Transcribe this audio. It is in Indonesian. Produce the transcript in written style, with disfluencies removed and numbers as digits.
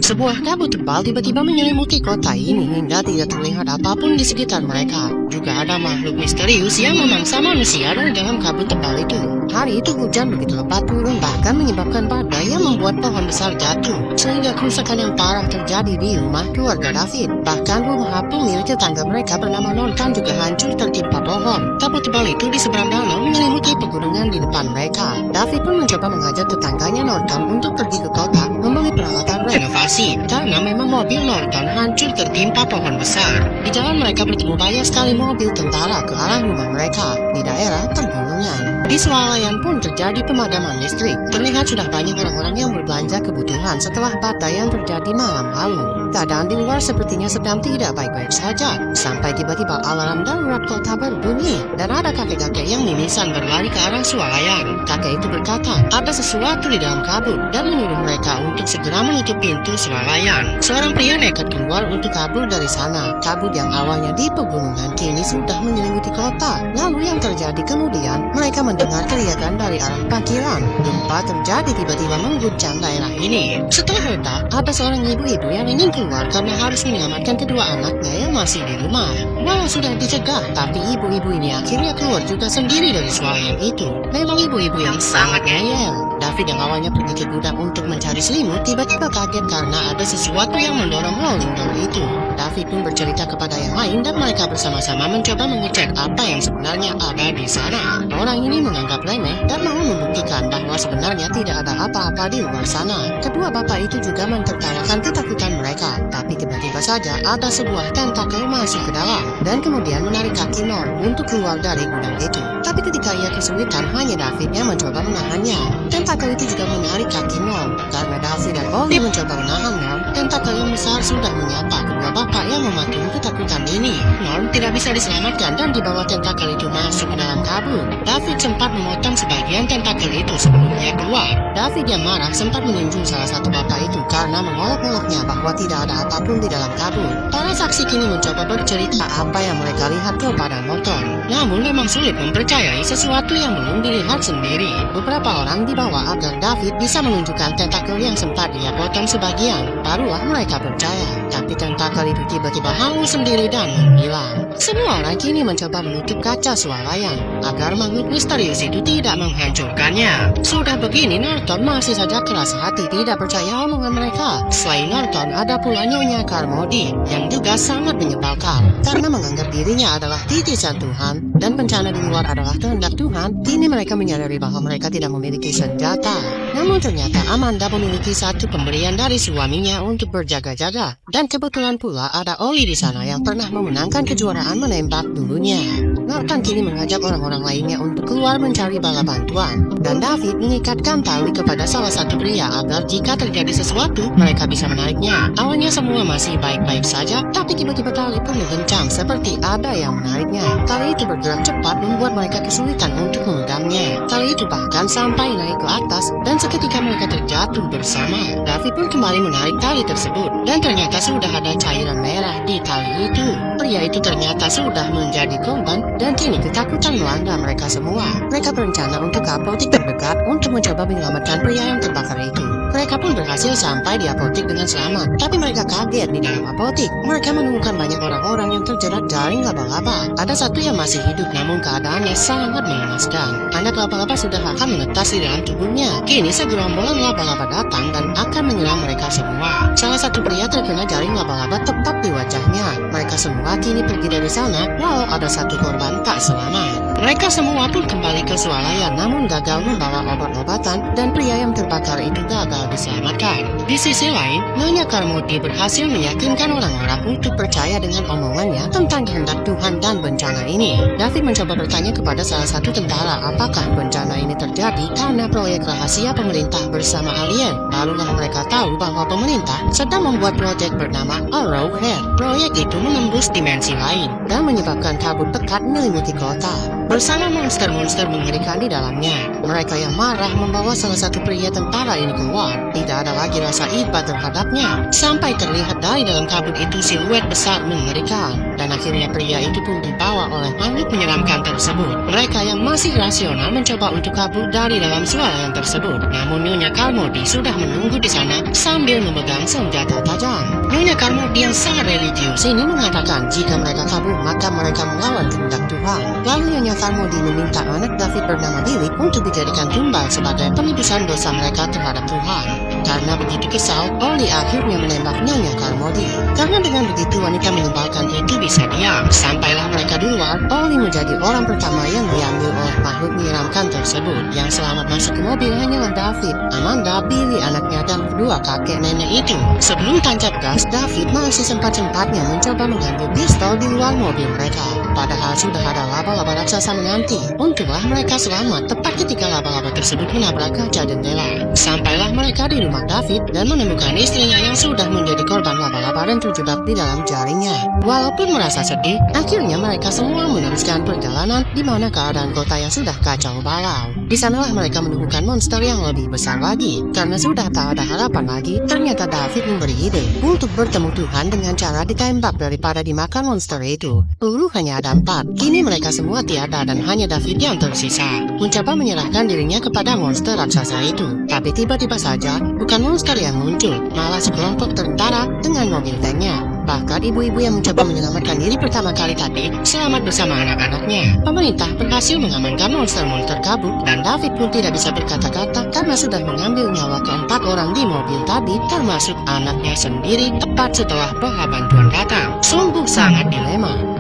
Sebuah kabut tebal tiba-tiba menyelimuti kota ini hingga tidak terlihat apapun di sekitar mereka. Juga ada makhluk misterius yang memangsa manusia dari dalam kabut tebal itu. Hari itu hujan begitu lebat turun, bahkan menyebabkan badai yang membuat pohon besar jatuh, sehingga kerusakan yang parah terjadi di rumah keluarga David. Bahkan rumah pemilik tetangga mereka bernama Norton juga hancur tertimpa pohon. Kabut tebal itu di seberang danau menyelimuti pegunungan di depan mereka. David pun mencoba mengajak tetangganya Norton untuk pergi ke kota membeli peralatan renovasi, karena memang mobil Norton hancur tertimpa pohon besar. Di jalan mereka bertemu banyak sekali mobil tentara ke arah rumah mereka di daerah pegunungan. Di swalayan pun terjadi pemadaman listrik. Terlihat sudah banyak orang-orang yang berbelanja kebutuhan setelah badai yang terjadi malam lalu. Keadaan di luar sepertinya sedang tidak baik-baik saja, sampai tiba-tiba alarm darurat kota berbunyi dan ada kakek-kakek yang mimisan berlari ke arah swalayan. Kakek itu berkata, ada sesuatu di dalam kabut dan menyuruh mereka untuk segera menutup pintu swalayan. Seorang pria nekat keluar untuk kabur dari sana. Kabut yang awalnya di pegunungan kini sudah menyelimuti kota. Lalu yang terjadi kemudian, mereka mendengar teriakan dari arah parkiran. Gempa terjadi tiba-tiba mengguncang daerah ini. Setelah reda, ada seorang ibu-ibu yang ingin keluar karena harus menyelamatkan kedua anaknya yang masih di rumah. Walau sudah dicegah, tapi ibu-ibu ini akhirnya keluar juga sendiri dari swalayan itu. Memang ibu-ibu yang sangat ngeyel. David yang awalnya pergi ke gudang untuk mencari selimut tiba-tiba kaget karena ada sesuatu yang mendorong rolling door itu. David pun bercerita kepada yang lain dan mereka bersama-sama mencoba mengecek apa yang sebenarnya ada di sana. Orang ini menganggap remeh dan mau membuktikan bahwa sebenarnya tidak ada apa-apa di luar sana. Kedua bapak itu juga mentertawakan ketakutan mereka, tapi tiba-tiba saja ada sebuah tentakel masuk ke dalam dan kemudian menarik kaki Norm untuk keluar dari gudang itu. Tapi ketika ia kesulitan, hanya David yang mencoba menahannya. Tentakel itu juga menarik kaki Norm. Karena David dan Ollie mencoba menahan Norm, tentakel yang besar sudah menyapa kedua bapak yang mematung ketakutan ini. Norm tidak bisa diselamatkan dan dibawa tentakel itu masuk ke dalam kabut. David sempat memotong sebagian tentakel itu sebelumnya keluar. David yang marah sempat menunjuk salah satu bapak itu karena mengolok-oloknya bahwa tidak ada apapun di dalam kabut. Para saksi kini mencoba bercerita apa yang mereka lihat kepada Norton. Namun memang sulit mempercayai sesuatu yang belum dilihat sendiri. Beberapa orang dibawa agar David bisa menunjukkan tentakel yang sempat dia potong sebagian. Barulah mereka percaya. Tapi tentakel itu tiba-tiba hangus sendiri dan menghilang. Semua orang kini mencoba menutup kaca swalayan agar makhluk misterius itu tidak menghancurkannya. Sudah begini, Norton masih saja keras hati tidak percaya omongan mereka. Selain Norton, ada pula Nyonya Carmody yang juga sangat menyebalkan karena menganggap dirinya adalah titisan Tuhan dan bencana di luar adalah kehendak Tuhan. Kini mereka menyadari bahwa mereka tidak memiliki senjata. Namun ternyata Amanda memiliki satu pemberian dari suaminya untuk berjaga-jaga. Dan kebetulan pula ada Ollie di sana yang pernah memenangkan kejuaraan menembak dulunya. Norton kini mengajak orang-orang lainnya untuk keluar mencari bala bantuan. Dan David mengikatkan tali kepada salah satu pria agar jika terjadi sesuatu, mereka bisa menariknya. Awalnya semua masih baik-baik saja, tapi tiba-tiba tali pun menggencang seperti ada yang menariknya. Tali itu bergerak cepat membuat mereka kesulitan untuk memegangnya. Tali itu bahkan sampai naik ke atas dan seketika mereka terjatuh bersama. David pun kembali menarik tali tersebut dan ternyata sudah ada cairan merah di tali itu. Pria itu ternyata sudah menjadi korban dan kini ketakutan melanda mereka semua. Mereka berencana untuk ke apotik terdekat untuk mencoba menyelamatkan pria yang terbakar itu. Mereka pun berhasil sampai di apotik dengan selamat. Tapi mereka kaget di dalam apotik. Mereka menemukan banyak orang-orang yang terjerat jaring laba-laba. Ada satu yang masih hidup namun keadaannya sangat mengenaskan. Anak laba-laba sudah akan menetas di dalam tubuhnya. Kini segerombolan laba-laba datang dan akan menyerang mereka semua. Salah satu pria terkena jaring laba-laba tepat di wajahnya. Mereka semua kini pergi dari sana walau ada satu korban tak selamat. Mereka semua pun kembali ke swalayan namun gagal membawa obat-obatan dan pria yang terbakar itu gagal diselamatkan. Di sisi lain, Nyonya Carmody berhasil meyakinkan orang-orang untuk percaya dengan omongannya tentang kehendak Tuhan dan bencana ini. David mencoba bertanya kepada salah satu tentara apakah bencana ini terjadi karena proyek rahasia pemerintah bersama alien. Barulah mereka tahu bahwa pemerintah sedang membuat proyek bernama Arrowhead. Proyek itu menembus dimensi lain dan menyebabkan kabut pekat menyelimuti kota bersama monster-monster mengerikan di dalamnya. Mereka yang marah membawa salah satu pria tentara ini keluar. Tidak ada lagi rasa iba terhadapnya sampai terlihat dari dalam kabut itu siluet besar mengerikan. Dan akhirnya pria itu pun dibawa oleh makhluk menyeramkan tersebut. Mereka yang masih rasional mencoba untuk kabur dari dalam suara tersebut. Namun Nyonya Carmody sudah menunggu di sana sambil memegang senjata tajam. Nyonya Carmody yang sangat religius ini mengatakan jika mereka kabur maka mereka melawan kehendak Tuhan. Lalu Nyonya Carmody meminta anak David bernama Billy untuk dijadikan tumbal sebagai penebusan dosa mereka terhadap Tuhan. Karena begitu kesal, Ollie akhirnya menembak Nyonya Carmody. Karena dengan begitu wanita menyebalkan itu bisa diam. Sampailah mereka di luar, Ollie menjadi orang pertama yang diambil oleh makhluk menyeramkan tersebut. Yang selamat masuk ke mobil hanyalah David, Amanda, Billy anaknya dan kedua kakek nenek itu. Sebelum tancap gas, David masih sempat-sempatnya mencoba mengambil pistol di luar mobil mereka. Padahal sudah ada laba-laba raksasa menanti. Untunglah mereka selamat tepat ketika laba-laba tersebut menabrak kaca jendela. Sampailah mereka di rumah David dan menemukan istrinya yang sudah menjadi korban laba-laba dan terjebak di dalam jaringnya. Walaupun merasa sedih, akhirnya mereka semua meneruskan perjalanan di mana keadaan kota yang sudah kacau balau. Di sanalah mereka menemukan monster yang lebih besar lagi. Karena sudah tak ada harapan lagi, ternyata David memberi ide untuk bertemu Tuhan dengan cara ditembak daripada dimakan monster itu. Peluru hanya ada 4. Kini mereka semua tiada dan hanya David yang tersisa. Mencoba menyerahkan dirinya kepada monster raksasa itu. Tapi tiba-tiba saja, bukan monster yang muncul, malah sekelompok tentara dengan mobil tanknya. Bahkan ibu-ibu yang mencoba menyelamatkan diri pertama kali tadi selamat bersama anak-anaknya. Pemerintah berhasil mengamankan monster-monster kabur dan David pun tidak bisa berkata-kata karena sudah mengambil nyawa keempat orang di mobil tadi, termasuk anaknya sendiri tepat setelah bala bantuan datang. Sungguh sangat dilema.